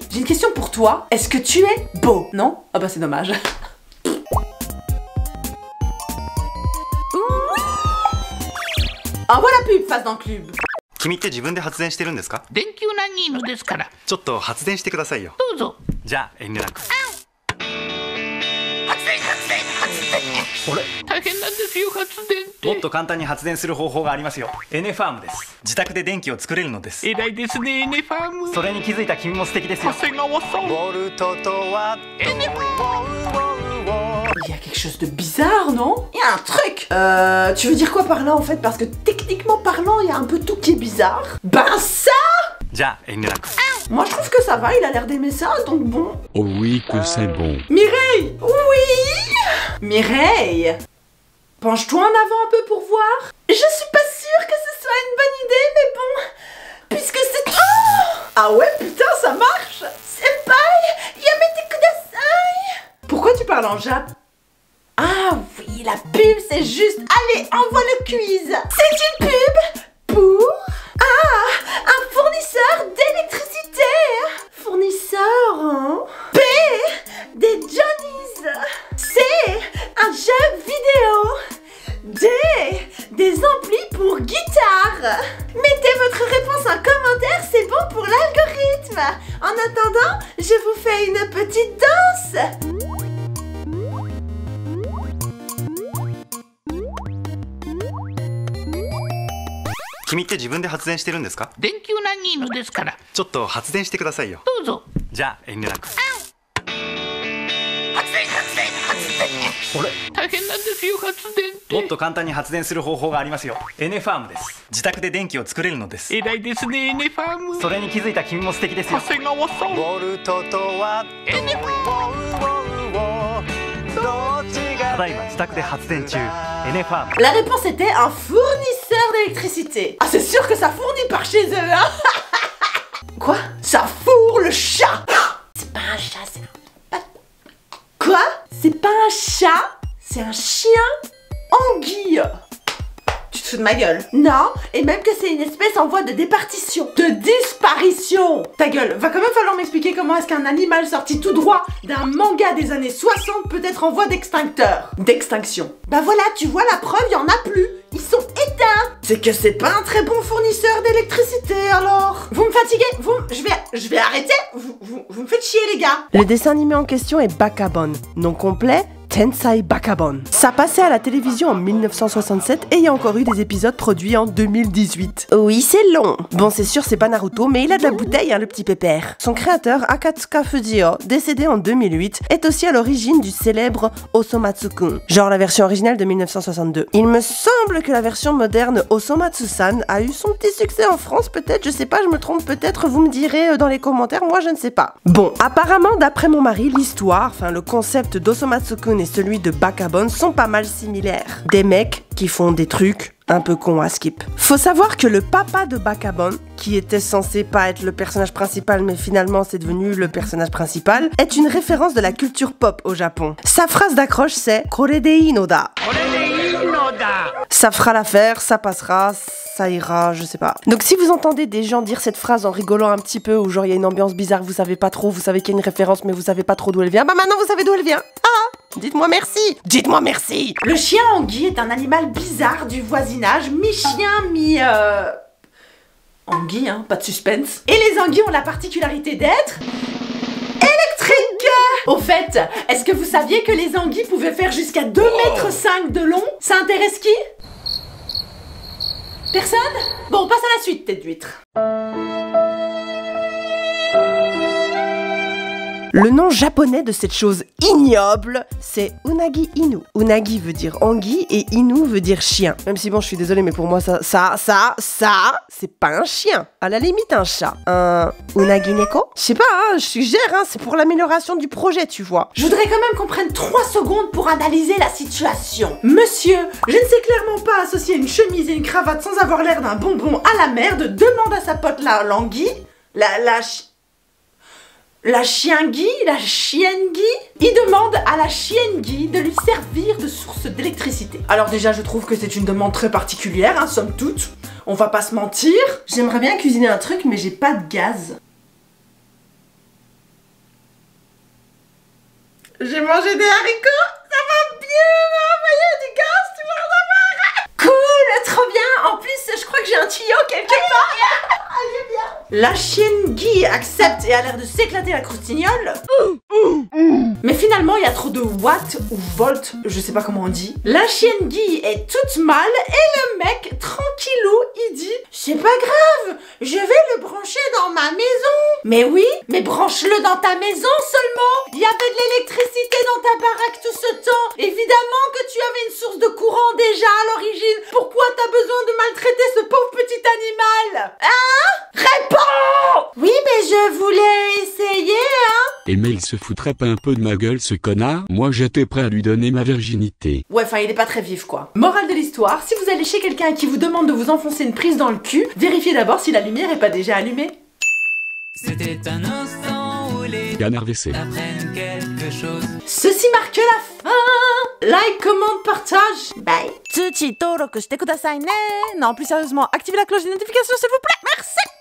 j'ai une question pour toi. Est-ce que tu es beau? Non? Ah bah c'est dommage. Envoie la pub, face dans le club. 君って自分で発電してるんですか？電球難ニーノですから。ちょっと発電してくださいよ。どうぞ。じゃあ遠慮なく。あれ？大変なんですよ、発電って。もっと簡単に発電する方法がありますよ。エネファームです。自宅で電気を作れるのです。偉いですね、エネファーム。それに気づいた君も素敵ですよ。長谷川さん。ボルトとワット。エネファーム。Il y a quelque chose de bizarre, non? Il y a un truc. Tu veux dire quoi par là en fait? Parce que techniquement parlant, il y a un peu tout qui est bizarre. Ben ça! じゃあ遠慮なく。 Moi je trouve que ça va, il a l'air d'aimer ça, donc bon. Oh oui que c'est bon. Mireille! Oui! Mireille! Penche-toi en avant un peu pour voir. Je suis pas sûre que ce soit une bonne idée, mais bon... Puisque c'est... Oh! Ah ouais, putain, ça marche! Senpai! Yamete kudasai! Pourquoi tu parles en jap? Ah oui, la pub, c'est juste... Allez, envoie le quiz! C'est une pub pour... Ah! Un fournisseur d'électricité! Fournisseur, hein? P! Des Johnnies! C! Un jeu vidéo! D! Des amplis pour guitare! Mettez votre réponse en commentaire, c'est bon pour l'algorithme! En attendant, je vous fais une petite danse! 君って自分で発電してるんですか？電球難ニーノですから。ちょっと発電してくださいよ。どうぞ。じゃあ遠慮なく。あれ？大変なんですよ、発電って。もっと簡単に発電する方法がありますよ。エネファームです。自宅で電気を作れるのです。偉いですね、エネファーム。それに気づいた君も素敵ですよ。長谷川さん。ボルトとワット。エネファーム。ただいま自宅で発電中。エネファーム。 La réponse était un fournisseur d'électricité. Ah, c'est sûr que ça fournit par chez eux, hein? Quoi? Ça fourre le chat! C'est pas un chat, c'est un... Quoi? C'est pas un chat? C'est un chien anguille. Tu te fous de ma gueule? Non, et même que c'est une espèce en voie de départition. De disparition! Ta gueule, va quand même falloir m'expliquer comment est-ce qu'un animal sorti tout droit d'un manga des années 60 peut être en voie d'extinction. Bah voilà, tu vois la preuve, il y en a plus. Ils sont éteints. C'est que c'est pas un très bon fournisseur d'électricité alors. Vous me fatiguez, je vais arrêter. Vous me faites chier les gars. Le dessin animé en question est Bakabon. Nom complet, Tensai Bakabon. Ça passait à la télévision en 1967 et il y a encore eu des épisodes produits en 2018. Oui, c'est long. Bon, c'est sûr, c'est pas Naruto, mais il a de la bouteille, hein, le petit pépère. Son créateur, Akatsuka Fujio, décédé en 2008, est aussi à l'origine du célèbre Osomatsu-kun, genre la version originale de 1962. Il me semble que la version moderne Osomatsu-san a eu son petit succès en France, peut-être, je sais pas, je me trompe peut-être, vous me direz dans les commentaires, moi je ne sais pas. Bon, apparemment, d'après mon mari, l'histoire, enfin le concept d'Osomatsu-kun et celui de Bakabon sont pas mal similaires. Des mecs qui font des trucs un peu cons à skip. Faut savoir que le papa de Bakabon, qui était censé pas être le personnage principal mais finalement c'est devenu le personnage principal, est une référence de la culture pop au Japon. Sa phrase d'accroche c'est Kore de ii no da. Ça fera l'affaire, ça passera, ça ira, je sais pas. Donc si vous entendez des gens dire cette phrase en rigolant un petit peu, ou genre il y a une ambiance bizarre, vous savez pas trop, vous savez qu'il y a une référence mais vous savez pas trop d'où elle vient, bah maintenant vous savez d'où elle vient. Ah! Dites-moi merci! Dites-moi merci! Le chien anguille est un animal bizarre du voisinage, mi-chien, anguille, hein, pas de suspense. Et les anguilles ont la particularité d'être... électriques! Au fait, est-ce que vous saviez que les anguilles pouvaient faire jusqu'à 2,5 m de long? Ça intéresse qui? Personne? Bon, on passe à la suite, tête d'huître. Le nom japonais de cette chose ignoble, c'est Unagi Inu. Unagi veut dire anguille et Inu veut dire chien. Même si bon, je suis désolée, mais pour moi, ça, c'est pas un chien. À la limite, un chat. Un Unagi Neko? Je sais pas, hein, je suggère, hein, c'est pour l'amélioration du projet, tu vois. Je voudrais quand même qu'on prenne 3 secondes pour analyser la situation. Monsieur, je ne sais clairement pas associer une chemise et une cravate sans avoir l'air d'un bonbon à la merde, demande à sa pote là, l'anguille, la chienguille, la chienne-guille, il demande à la chienne-guille de lui servir de source d'électricité. Alors déjà, je trouve que c'est une demande très particulière, hein, somme toute. On va pas se mentir. J'aimerais bien cuisiner un truc, mais j'ai pas de gaz. J'ai mangé des haricots, ça va bien envoyer du gaz, tu veux en avoir? Cool, trop bien. En plus, je crois que j'ai un tuyau quelque part. Allez, bien. La chienne Guy accepte et a l'air de s'éclater la croustignole. Mais finalement, il y a trop de watts ou volts, je sais pas comment on dit. La chienne Guy est toute mal et le mec, tranquillou, il dit « C'est pas grave, je vais le brancher dans ma maison. » Mais oui, mais branche-le dans ta maison seulement. Il y avait de l'électricité dans ta baraque tout ce temps. Évidemment que tu avais une source de courant déjà à l'origine. Pourquoi t'as besoin de maltraiter ce pauvre petit animal? Hein? Réponds! Oui, mais je voulais essayer, hein? Et mais il se foutrait pas un peu de ma gueule ce connard? Moi j'étais prêt à lui donner ma virginité. Ouais, enfin il est pas très vif quoi. Morale de l'histoire, si vous allez chez quelqu'un qui vous demande de vous enfoncer une prise dans le cul, vérifiez d'abord si la lumière est pas déjà allumée. C'était un instant où les Canard WC. apprennent quelque chose. Ceci marque la fin. Like, commente, partage. Bye. Tsuchi,登録してくださいね. Non, plus sérieusement, activez la cloche des notifications s'il vous plaît. Merci.